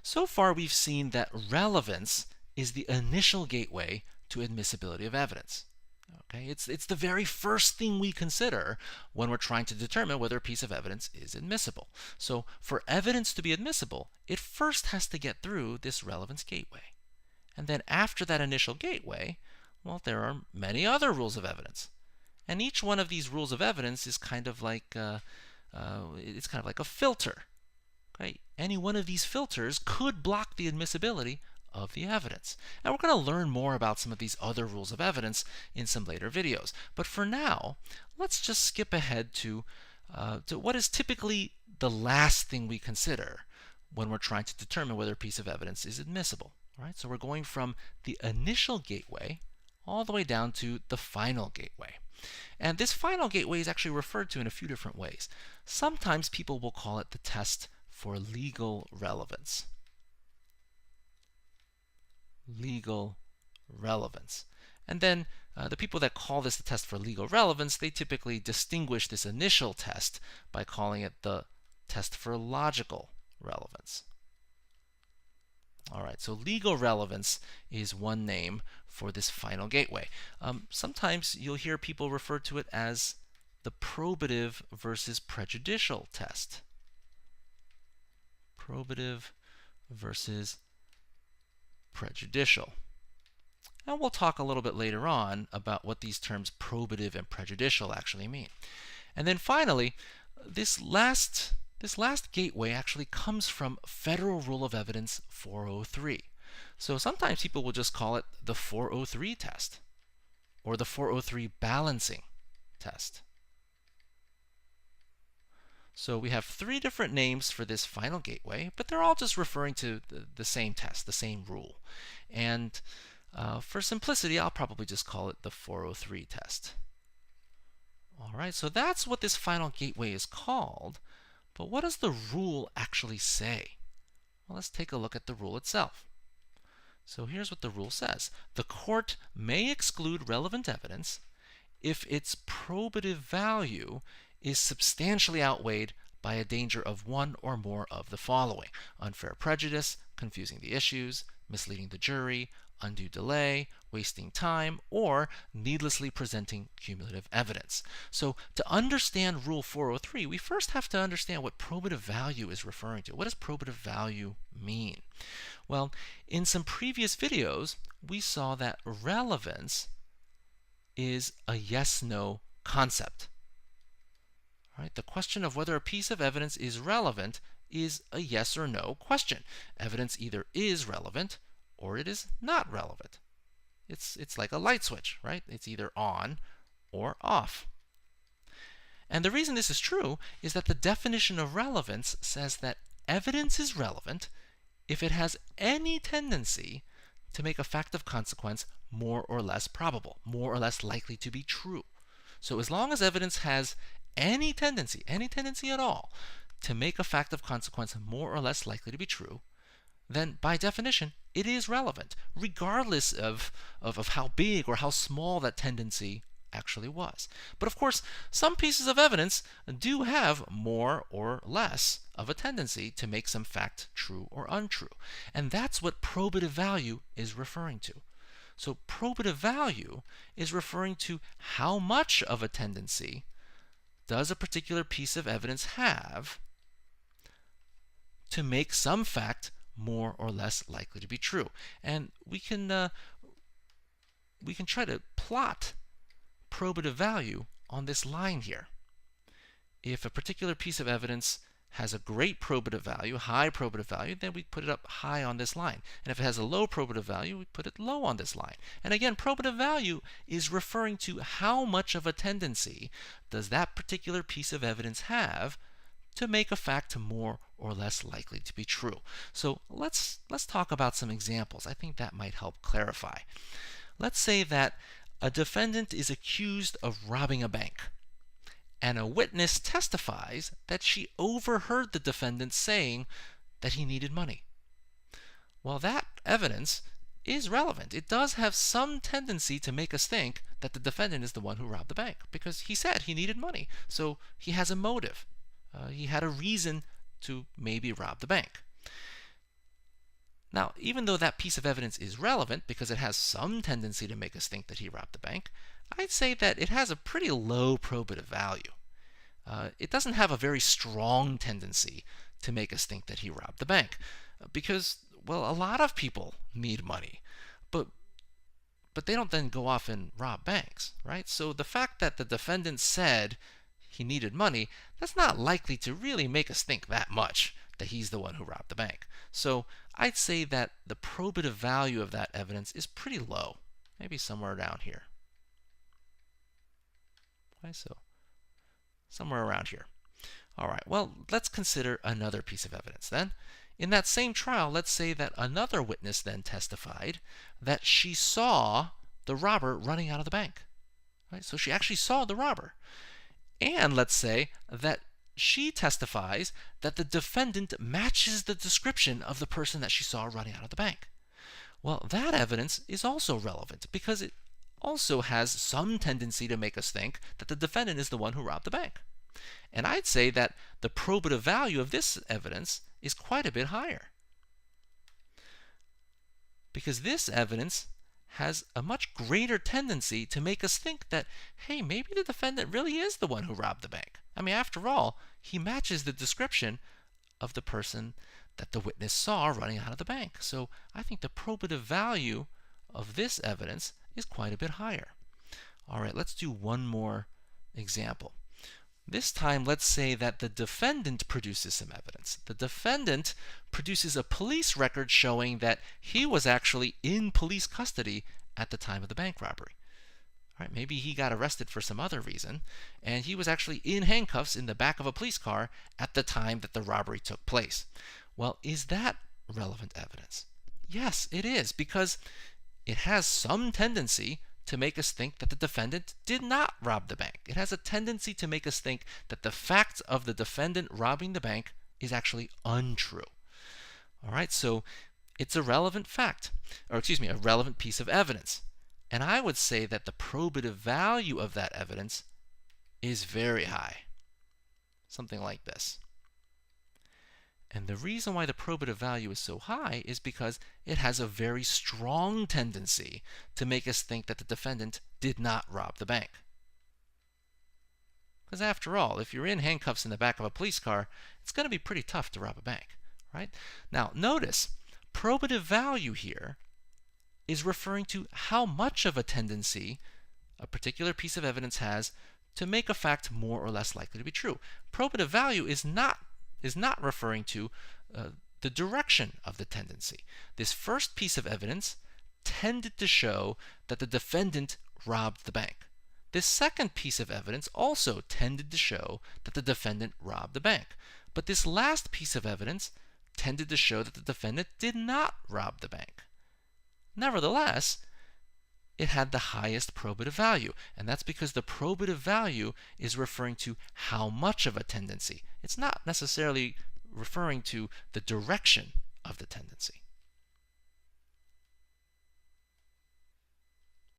So far, we've seen that relevance is the initial gateway to admissibility of evidence. Okay, it's the very first thing we consider when we're trying to determine whether a piece of evidence is admissible. So for evidence to be admissible, it first has to get through this relevance gateway. And then after that initial gateway, well, there are many other rules of evidence. And each one of these rules of evidence is kind of like a filter. Okay? Any one of these filters could block the admissibility of the evidence. And we're going to learn more about some of these other rules of evidence in some later videos. But for now, let's just skip ahead to what is typically the last thing we consider when we're trying to determine whether a piece of evidence is admissible. Right? So we're going from the initial gateway all the way down to the final gateway. And this final gateway is actually referred to in a few different ways. Sometimes people will call it the test for legal relevance. Legal relevance. And then the people that call this the test for legal relevance, they typically distinguish this initial test by calling it the test for logical relevance. All right, so legal relevance is one name for this final gateway. Sometimes you'll hear people refer to it as the probative versus prejudicial test. Probative versus prejudicial. And we'll talk a little bit later on about what these terms probative and prejudicial actually mean. And then finally, this last gateway actually comes from Federal Rule of Evidence 403. So sometimes people will just call it the 403 test or the 403 balancing test. So we have three different names for this final gateway, but they're all just referring to the same test, the same rule. And for simplicity, I'll probably just call it the 403 test. All right, so that's what this final gateway is called. But what does the rule actually say? Well, let's take a look at the rule itself. So here's what the rule says. The court may exclude relevant evidence if its probative value is substantially outweighed by a danger of one or more of the following: unfair prejudice, confusing the issues, misleading the jury, undue delay, wasting time, or needlessly presenting cumulative evidence. So to understand Rule 403, we first have to understand what probative value is referring to. What does probative value mean? Well, in some previous videos, we saw that relevance is a yes-no concept. Right? The question of whether a piece of evidence is relevant is a yes or no question. Evidence either is relevant or it is not relevant. It's like a light switch, right? It's either on or off. And the reason this is true is that the definition of relevance says that evidence is relevant if it has any tendency to make a fact of consequence more or less probable, more or less likely to be true. So as long as evidence has any tendency at all, to make a fact of consequence more or less likely to be true, then by definition, it is relevant, regardless of how big or how small that tendency actually was. But of course, some pieces of evidence do have more or less of a tendency to make some fact true or untrue. And that's what probative value is referring to. So probative value is referring to how much of a tendency does a particular piece of evidence have to make some fact more or less likely to be true. And we can try to plot probative value on this line here. If a particular piece of evidence has a great probative value, high probative value, then we put it up high on this line. And if it has a low probative value, we put it low on this line. And again, probative value is referring to how much of a tendency does that particular piece of evidence have to make a fact more or less likely to be true. So let's talk about some examples. I think that might help clarify. Let's say that a defendant is accused of robbing a bank, and a witness testifies that she overheard the defendant saying that he needed money. Well, that evidence is relevant. It does have some tendency to make us think that the defendant is the one who robbed the bank, because he said he needed money. So he has a motive. He had a reason to maybe rob the bank. Now, even though that piece of evidence is relevant because it has some tendency to make us think that he robbed the bank, I'd say that it has a pretty low probative value. It doesn't have a very strong tendency to make us think that he robbed the bank because, well, a lot of people need money, but they don't then go off and rob banks, right? So the fact that the defendant said he needed money, that's not likely to really make us think that much that he's the one who robbed the bank. So I'd say that the probative value of that evidence is pretty low, maybe somewhere down here. Okay, so somewhere around here. All right, well, let's consider another piece of evidence then. In that same trial, let's say that another witness then testified that she saw the robber running out of the bank. Right? So she actually saw the robber. And let's say that she testifies that the defendant matches the description of the person that she saw running out of the bank. Well, that evidence is also relevant because it also has some tendency to make us think that the defendant is the one who robbed the bank. And I'd say that the probative value of this evidence is quite a bit higher. Because this evidence has a much greater tendency to make us think that, hey, maybe the defendant really is the one who robbed the bank. I mean, after all, he matches the description of the person that the witness saw running out of the bank. So I think the probative value of this evidence is quite a bit higher. All right, let's do one more example. This time, let's say that the defendant produces some evidence. The defendant produces a police record showing that he was actually in police custody at the time of the bank robbery. All right, maybe he got arrested for some other reason, and he was actually in handcuffs in the back of a police car at the time that the robbery took place. Well, is that relevant evidence? Yes, it is, because it has some tendency to make us think that the defendant did not rob the bank. It has a tendency to make us think that the fact of the defendant robbing the bank is actually untrue. All right, so it's a relevant fact, or excuse me, a relevant piece of evidence. And I would say that the probative value of that evidence is very high. Something like this. And the reason why the probative value is so high is because it has a very strong tendency to make us think that the defendant did not rob the bank. Because after all, if you're in handcuffs in the back of a police car, it's going to be pretty tough to rob a bank, right? Now, notice, probative value here is referring to how much of a tendency a particular piece of evidence has to make a fact more or less likely to be true. Probative value is not referring to the direction of the tendency. This first piece of evidence tended to show that the defendant robbed the bank. This second piece of evidence also tended to show that the defendant robbed the bank. But this last piece of evidence tended to show that the defendant did not rob the bank. Nevertheless, it had the highest probative value, and that's because the probative value is referring to how much of a tendency. It's not necessarily referring to the direction of the tendency.